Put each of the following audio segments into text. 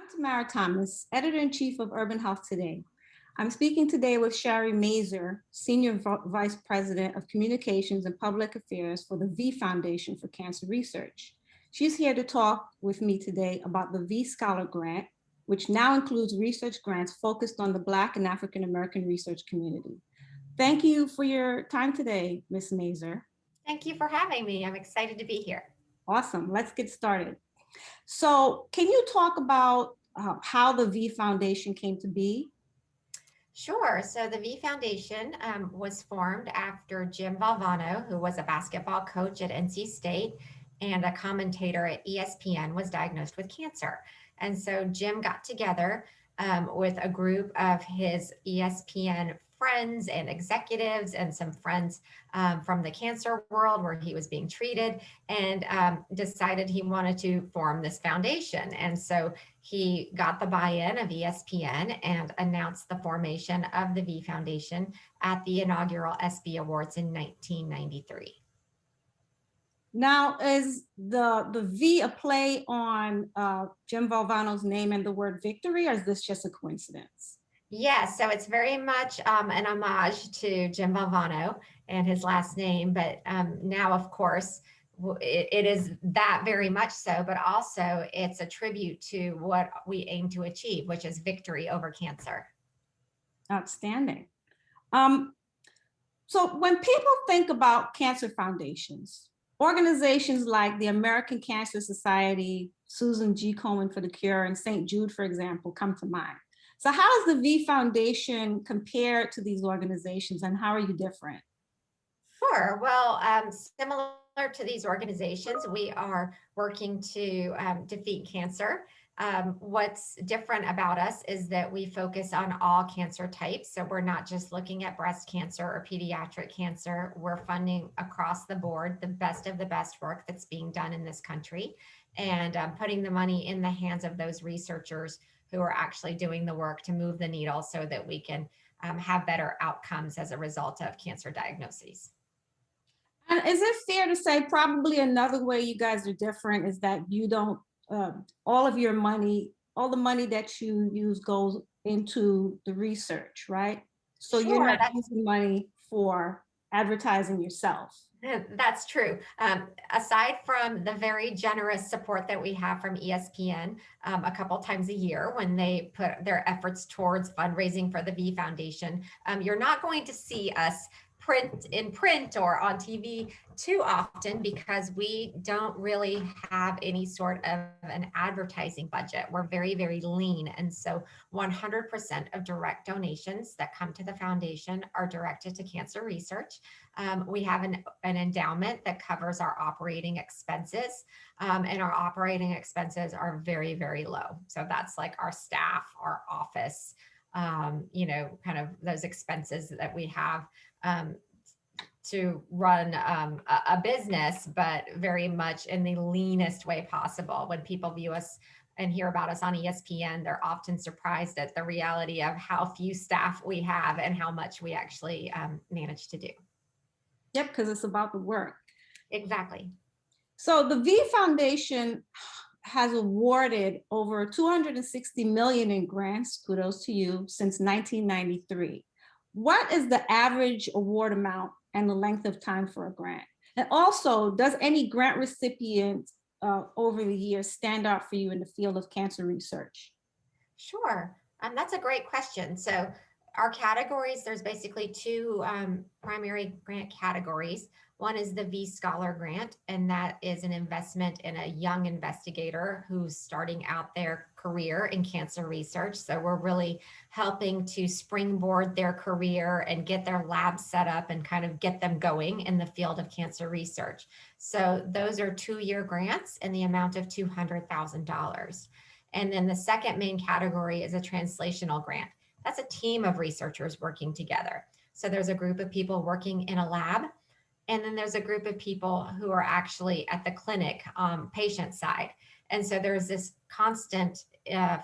I'm Tamara Thomas, editor-in-chief of Urban Health Today. I'm speaking today with Sherrie Mazur, Senior Vice President of Communications and Public Affairs for the V Foundation for Cancer Research. She's here to talk with me today about the V Scholar Grant, which now includes research grants focused on the Black and African American research community. Thank you for your time today, Ms. Mazur. Thank you for having me. I'm excited to be here. Awesome, let's get started. So can you talk about how the V Foundation came to be? Sure. So the V Foundation was formed after Jim Valvano, who was a basketball coach at NC State and a commentator at ESPN, was diagnosed with cancer. And so Jim got together with a group of his ESPN friends and executives and some friends from the cancer world where he was being treated, and decided he wanted to form this foundation. And so he got the buy-in of ESPN and announced the formation of the V Foundation at the inaugural SB Awards in 1993. Now, is the V a play on Jim Valvano's name and the word victory, or is this just a coincidence? Yes, so it's very much an homage to Jim Valvano and his last name, but now, of course, it is that very much so, but also it's a tribute to what we aim to achieve, which is victory over cancer. Outstanding. So when people think about cancer foundations, organizations like the American Cancer Society, Susan G. Komen for the Cure, and St. Jude, for example, come to mind. So how does the V Foundation compare to these organizations, and how are you different? Sure. Well, similar to these organizations, we are working to defeat cancer. What's different about us is that we focus on all cancer types. So we're not just looking at breast cancer or pediatric cancer. We're funding across the board the best of the best work that's being done in this country, and putting the money in the hands of those researchers who are actually doing the work to move the needle so that we can have better outcomes as a result of cancer diagnoses. And is it fair to say probably another way you guys are different is that you don't, all of your money, all the money that you use goes into the research, right? So you're Sure, not using money for advertising yourself. that's true. Aside from the very generous support that we have from ESPN a couple times a year when they put their efforts towards fundraising for the V Foundation, you're not going to see us print or on TV too often because we don't really have any sort of an advertising budget. We're very, very lean. And so 100% of direct donations that come to the foundation are directed to cancer research. We have an endowment that covers our operating expenses, and our operating expenses are very, very low. So that's like our staff, our office, kind of those expenses that we have to run a business, but very much in the leanest way possible. When people view us and hear about us on ESPN, they're often surprised at the reality of how few staff we have and how much we actually manage to do. Yep, because it's about the work. Exactly. So the V Foundation has awarded over 260 million in grants, kudos to you, since 1993. What is the average award amount and the length of time for a grant? And also, does any grant recipient over the years stand out for you in the field of cancer research? Sure. That's a great question. So our categories, there's basically two primary grant categories. One is the V Scholar Grant, and that is an investment in a young investigator who's starting out their career in cancer research. So we're really helping to springboard their career and get their lab set up and kind of get them going in the field of cancer research. So those are 2-year grants in the amount of $200,000. And then the second main category is a translational grant. That's a team of researchers working together. So there's a group of people working in a lab, and then there's a group of people who are actually at the clinic patient side. And so there's this constant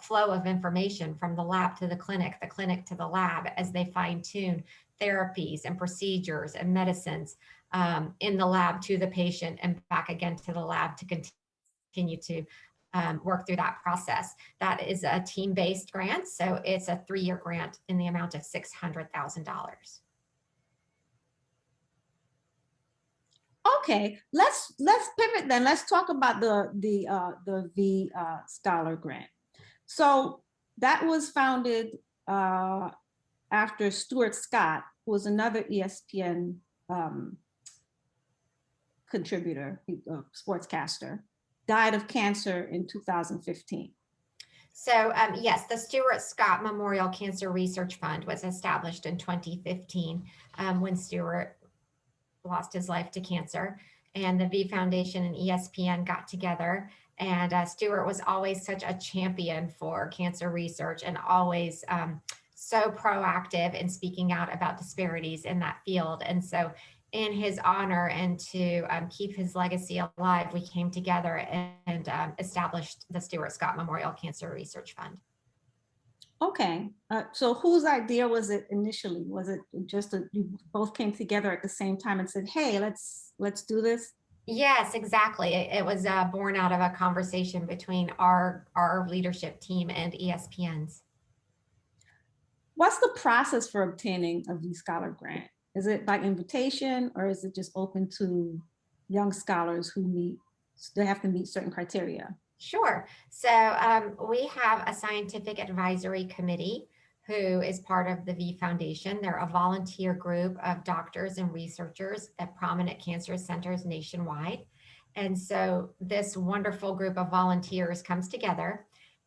flow of information from the lab to the clinic to the lab as they fine tune therapies and procedures and medicines in the lab to the patient and back again to the lab to continue to work through that process. That is a team-based grant, so it's a 3-year grant in the amount of $600,000. Okay, let's pivot then. Let's talk about the V Scholar Grant. So that was founded after Stuart Scott, who was another ESPN contributor, sportscaster, died of cancer in 2015. So yes, the Stewart Scott Memorial Cancer Research Fund was established in 2015 when Stewart lost his life to cancer, and the V Foundation and ESPN got together. And Stewart was always such a champion for cancer research and always so proactive in speaking out about disparities in that field. And so in his honor and to keep his legacy alive, we came together and established the Stewart Scott Memorial Cancer Research Fund. Okay, so whose idea was it initially? Was it just you both came together at the same time and said, "Hey, let's do this"? Yes, exactly. It was born out of a conversation between our leadership team and ESPN's. What's the process for obtaining a V Scholar grant? Is it by invitation, or is it just open to young scholars who they have to meet certain criteria? Sure. So we have a scientific advisory committee who is part of the V Foundation. They're a volunteer group of doctors and researchers at prominent cancer centers nationwide. And so this wonderful group of volunteers comes together.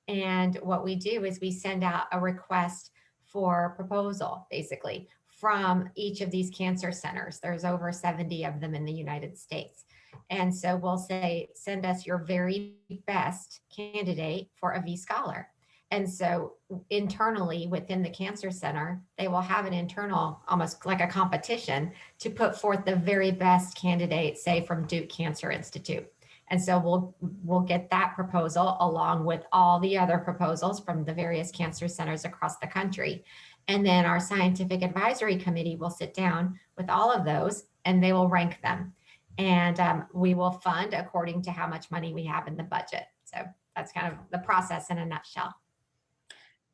And what we do is we send out a request for proposal, basically, from each of these cancer centers. There's over 70 of them in the United States. And so we'll say, send us your very best candidate for a V Scholar. And so internally within the cancer center, they will have an internal, almost like a competition, to put forth the very best candidate, say from Duke Cancer Institute. And so we'll get that proposal along with all the other proposals from the various cancer centers across the country. And then our scientific advisory committee will sit down with all of those and they will rank them. And we will fund according to how much money we have in the budget. So that's kind of the process in a nutshell.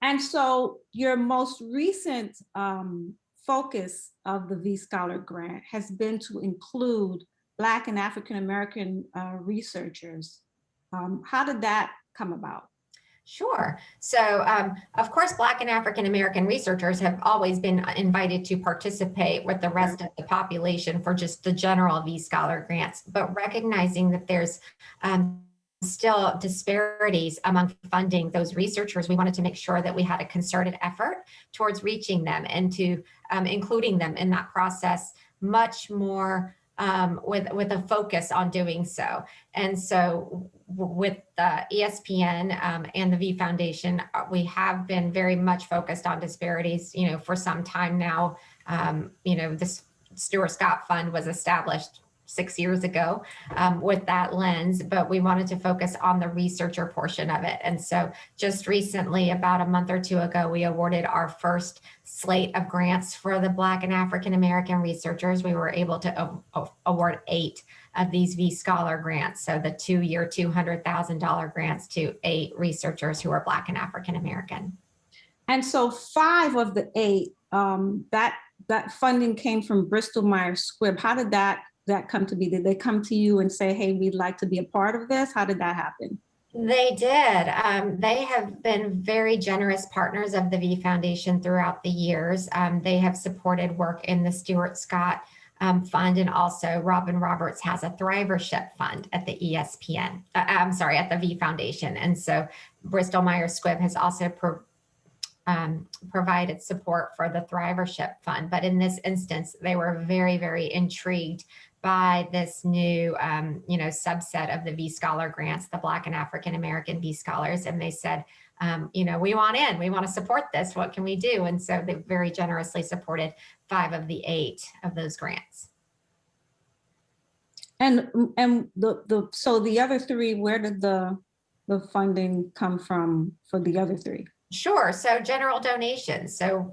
And so your most recent focus of the V Scholar Grant has been to include Black and African-American researchers. How did that come about? Sure. So, of course, Black and African-American researchers have always been invited to participate with the rest of the population for just the general V Scholar grants, but recognizing that there's still disparities among funding those researchers, we wanted to make sure that we had a concerted effort towards reaching them and to including them in that process much more with a focus on doing so. And so with the ESPN and the V Foundation, we have been very much focused on disparities, for some time now. This Stewart Scott Fund was established 6 years ago with that lens, but we wanted to focus on the researcher portion of it. And so just recently, about a month or two ago, we awarded our first slate of grants for the Black and African-American researchers. We were able to award 8 of these V Scholar grants. So the 2-year, $200,000 grants to 8 researchers who are Black and African-American. And so 5 of the 8, that funding came from BristolMyers Squib. How did that come to be? Did they come to you and say, hey, we'd like to be a part of this? How did that happen? They did. They have been very generous partners of the V Foundation throughout the years. They have supported work in the Stewart Scott Fund, and also Robin Roberts has a Thrivership Fund at the ESPN, at the V Foundation. And so Bristol-Myers Squibb has also provided support for the Thrivership Fund. But in this instance, they were very, very intrigued by this new, subset of the V Scholar grants, the Black and African-American V Scholars. And they said, we want in, we want to support this. What can we do? And so they very generously supported 5 of the 8 of those grants. And so the other 3, where did the funding come from for the other 3? Sure. So general donations. So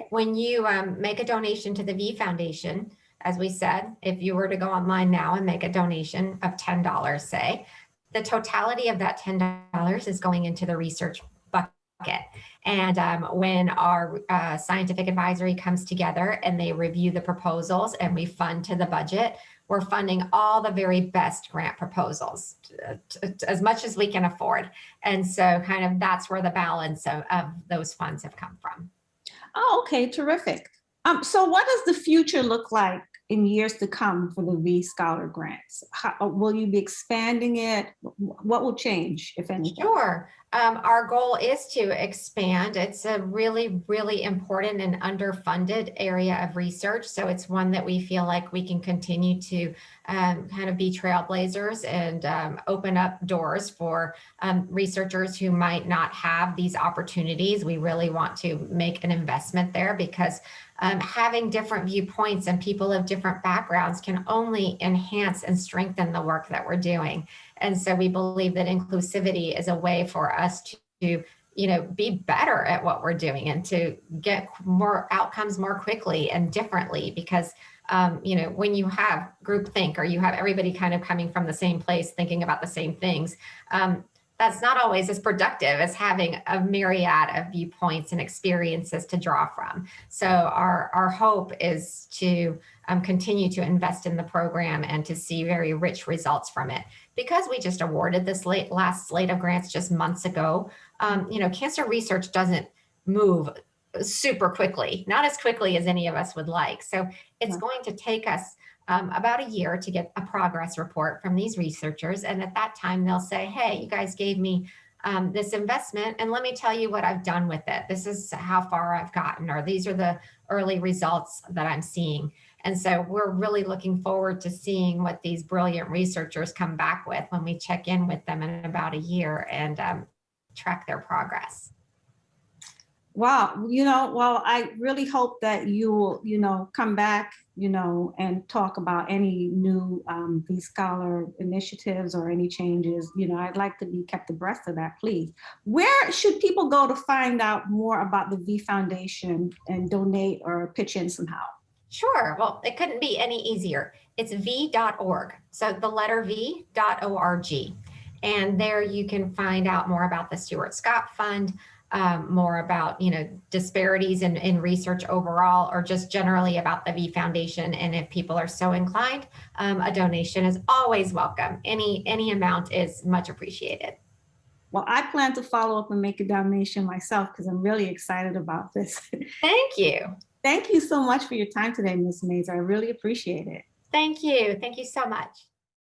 when you make a donation to the V Foundation, as we said, if you were to go online now and make a donation of $10, say, The totality of that $10 is going into the research bucket. And when our scientific advisory comes together and they review the proposals and we fund to the budget, we're funding all the very best grant proposals as much as we can afford. And so kind of that's where the balance of those funds have come from. Oh, okay, terrific. So what does the future look like in years to come for the V Scholar grants? Will you be expanding it? What will change, if anything? Sure. Our goal is to expand. It's a really, really important and underfunded area of research. So it's one that we feel like we can continue to kind of be trailblazers and open up doors for researchers who might not have these opportunities. We really want to make an investment there because having different viewpoints and people of different backgrounds can only enhance and strengthen the work that we're doing. And so we believe that inclusivity is a way for us to be better at what we're doing and to get more outcomes more quickly and differently because, when you have groupthink or you have everybody kind of coming from the same place, thinking about the same things, that's not always as productive as having a myriad of viewpoints and experiences to draw from. So our hope is to continue to invest in the program and to see very rich results from it. Because we just awarded this last slate of grants just months ago, cancer research doesn't move super quickly, not as quickly as any of us would like. So it's going to take us about a year to get a progress report from these researchers. And at that time, they'll say, hey, you guys gave me this investment, and let me tell you what I've done with it. This is how far I've gotten, or these are the early results that I'm seeing. And so we're really looking forward to seeing what these brilliant researchers come back with when we check in with them in about a year and track their progress. Wow, well, I really hope that you will, come back, and talk about any new V Scholar initiatives or any changes. I'd like to be kept abreast of that, please. Where should people go to find out more about the V Foundation and donate or pitch in somehow? Sure. Well, it couldn't be any easier. It's v.org. So the letter v.org. And there you can find out more about the Stewart Scott Fund, more about disparities in research overall, or just generally about the V Foundation. And if people are so inclined, a donation is always welcome. Any amount is much appreciated. Well, I plan to follow up and make a donation myself because I'm really excited about this. Thank you. Thank you so much for your time today, Ms. Mazur. I really appreciate it. Thank you. Thank you so much.